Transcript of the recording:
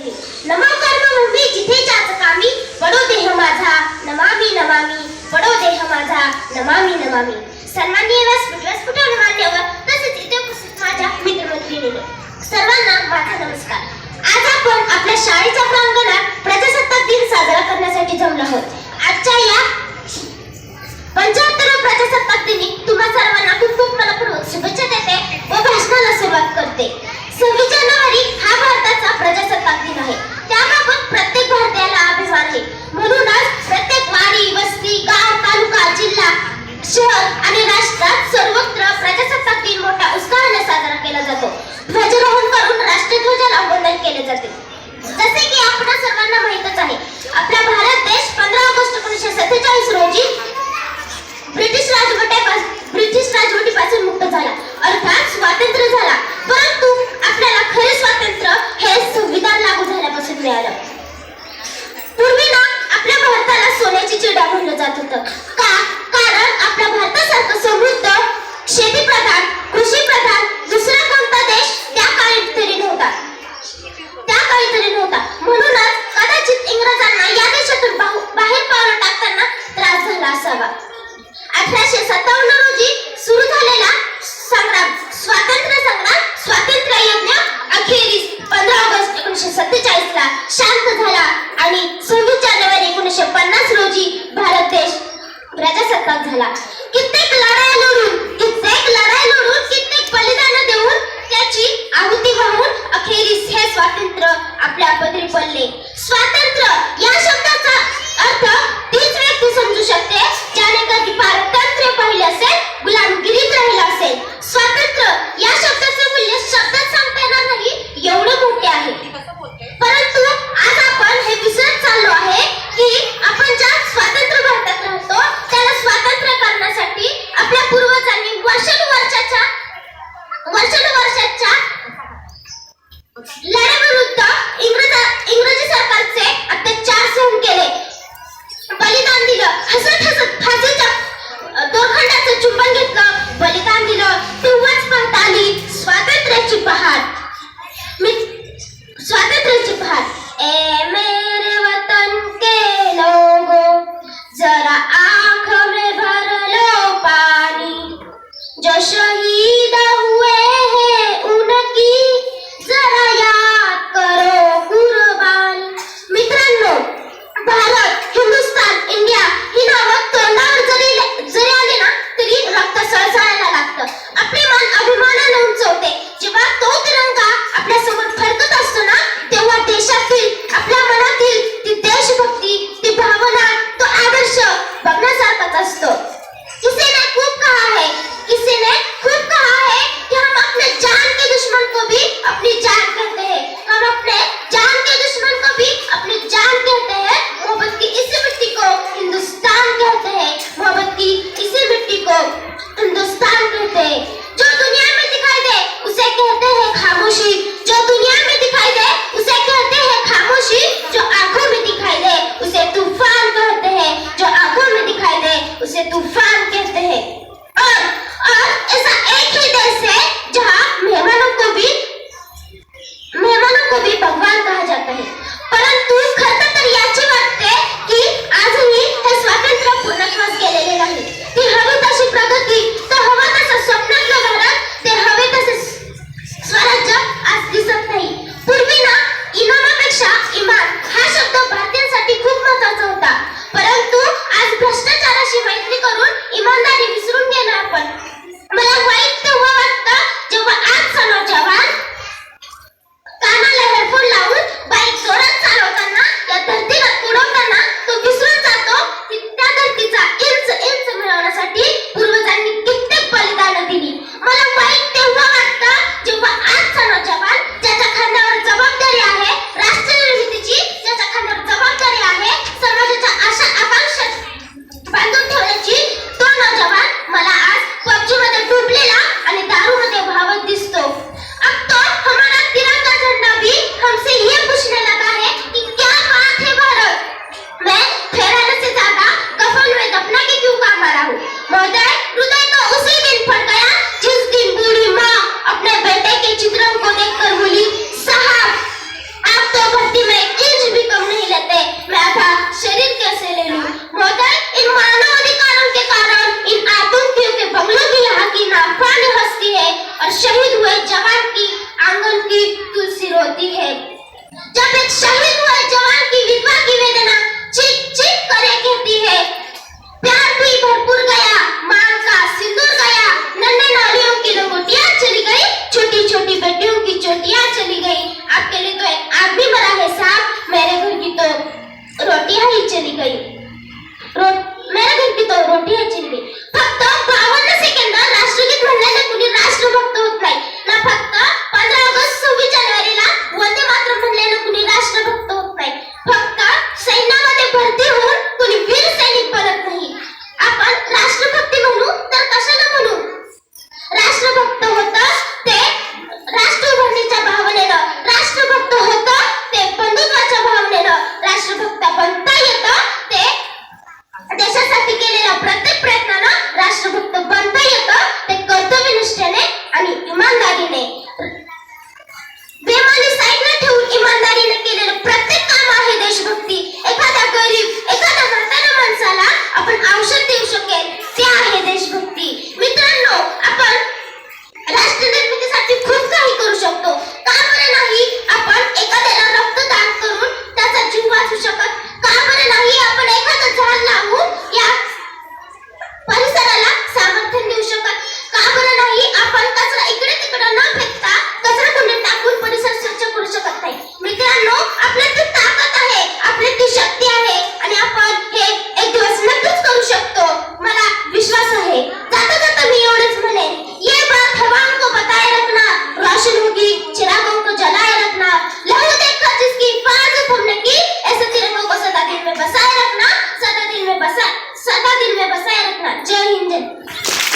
नेहमी. नमो कर्मभूमी जिथे जाच कामी, पडो देह माझा नमामि नमामि, पडो देह माझा नमामि नमामि. सन्माननीय व्यासपीठ मान्यवर तसेच इथे उपस्थित माझ्या मित्रमैत्रिणींनो, सर्वांना माझा नमस्कार. आज आपण आपल्या शाळेच्या प्रांगणात प्रजासत्ताक दिन साजरा करण्यासाठी जमलो आहोत. आजच्या या 75व्या प्रजासत्ताक दिनी तुम्हा सर्वांना खूप खूप मनपूर्वक शुभेच्छा देते व भाषणाला सुरुवात करते. 26 जानेवारी हा भारताचा प्रजासत्ताक दिन आहे. त्याबाबत प्रत्येक भारतीयाला अभिमान आहे. म्हणूनच प्रत्येक वाडी, वस्ती, गाव, तालुका, जिल्हा, शहर आणि राष्ट्रात सर्वत्र प्रजासत्ताक दिन मोठ्या उत्साहाने साजरा केला जातो. ध्वजारोहण करून राष्ट्रध्वजाला वंदन केले जाते. जसे की आपणा सर्वांना माहीतच आहे, आपला भारत देश 15 ऑगस्ट 1947 रोजी ब्रिटिश राजवटीपासून मुक्त झाला, अर्थात स्वातंत्र्य झाला. परंतु आपल्याला खरे स्वातंत्र्य हे संविधान लागू झाल्यापासून मिळालं. पूर्वी ना आपल्या भारताला सोन्याची चिडा म्हणलं जात होतं. कारण आपल्या भारतासारखं समृद्ध, शेतीप्रधान, कृषीप्रधान दुसरा कोणता देश त्या काळी तरी नव्हता. म्हणूनच कदाचित इंग्रजांना या देशातून बाहेर पावलं टाकताना त्रास झाला असावा. 1857 रोजी सुरू झालेला स्वातंत्र्य यज्ञ अखेरीस 15 ऑगस्ट 1947 ला शांत झाला आणि 26 जानेवारी 1950 रोजी भारत देश प्रजासत्ताक झाला. कित्येक लढाई लढून, कित्येक बलिदान देऊन, त्याची आहुती वाहून अखेरीस हे स्वातंत्र्य आपल्या पदरी पडले. स्वातंत्र्य या शब्दाचा अर्थ तीच व्यक्ती समजू शकते ज्याने कधी पारतंत्र्य पाहिले असेल, गुलामगिरीत राहिला असेल. स्वातंत्र्य या शब्दाचे मूल्य शब्दात सांगता येणार नाही, एवढे मोठे आहे. परंतु आज आपण हे विसरत चाललो आहे की आपण ज्या स्वातंत्र्य भारतात राहतो त्याला स्वातंत्र्य करण्यासाठी आपल्या पूर्वजांनी वर्षानुवर्षाच्या लढ्याविरुद्ध इंग्रजी सरकारचे अत्याचार सहन केले, बलिदान दिलं, हसत फाशीच्या दोरखंडाचं चुंबन घेतलं, बलिदान दिलं. तेव्हाच पाहता आली स्वातंत्र्याची पहाट. ए मेरे वतन के लोगों, जरा आँख में भर लो पानी, जो शहीद हुए हैं उनकी जरा याद करो कुर्बानी. मित्रांनो, भारत, हिंदुस्तान, इंडिया ही नावं तोंडावर जरी आली ना तरी रक्त सळसळायला लागतं. आपले मन अभिमानाने उंचवते. जेव्हा तो तिरंगा आपल्या समोर फडकत असतो ना तेव्हा शरीर कैसे ले लूं? महोदय, इन मानव अधिकारों के कारण इन आतंकियों के बंगलों की यहाँ की नाफानी हस्ती है और शहीद हुए जवान की आंगन की तुलसी रोती है। जब एक शहीद हुए जवान की विधवा की वेदना चीख चीख करे कहती है, प्यार भी भरपूर गया, मांग का सिंदूर गया, नन्हे नालियों की लंगोटियां चली गई, छोटी छोटी बेटियों की चोटियां चली गई। आपके लिए तो एक आदमी मरा है साहब, मेरे घर की तो रोटियां ही चली गई। मेरे घर की तो रोटियां चली गई। फक्त 52 सेकंद राष्ट्रगीत म्हणल्याने कुणी राष्ट्रभक्त होत नाही ना, फक्त 15 ऑगस्ट 26 जानेवारीला वंदे मातरम म्हणल्याने कुणी राष्ट्रभक्त होत नाही, फक्त सैन्यामध्ये भरती होऊन कुणी वीर सैनिक बनत नाही। आपण राष्ट्रभक्ती म्हणू तर कशाला म्हणू? राष्ट्रभक्त होतं ते राष्ट्रभक्तीच्या भावनेनं, राष्ट्रभक्त होतं ते बंधुत्वाच्या भावनेनं, राष्ट्रभक्त बनता येतं ते देशासाठी केलेल्या प्रत्येक प्रयत्नानं, राष्ट्रभक्त बनता येतं ते कर्तव्यनिष्ठेने आणि इमानदारीने। बेमानी साईडला ठेवून इमानदारीने केलेलं प्रत्येक काम आहे देशभक्ती। एखाद्या गरीब, एखाद्या म्हाताऱ्या माणसाला आपण औषध देऊ शकेल ते आहे देशभक्ती। मित्रांनो, आपण राष्ट्रनिर्मितीसाठी खूप काही करू शकतो, का बरं नाही आपण एखाद्याला रक्तदान करून त्याचा जीव वाचवू शकत? का बरं नाही आपण एखादं झाड लावून या परिसराला समर्थन देऊ शकत? का बरं नाही आपण कचरा इकडे तिकडे न फेकता कचरा कुंडीत टाकून परिसर स्वच्छ करू शकत नाही? मित्रांनो, आपल्यात ती ताकद आहे, आपल्यात ती शक्ती आहे आणि आपण हे एक दिवस नक्कीच करू शकतो, मला विश्वास आहे। जाता जाता मी एवढंच म्हणेन, ये बात हवाओं को बताए रखना, रोशन होगी चिरागों को जलाए रखना, लहू देखकर जिसकी हिफाजत हमने की, ऐसे तिरंगों को सदा दिल में बसाए रखना, सदा दिल में बसाए रखना। जय हिंद।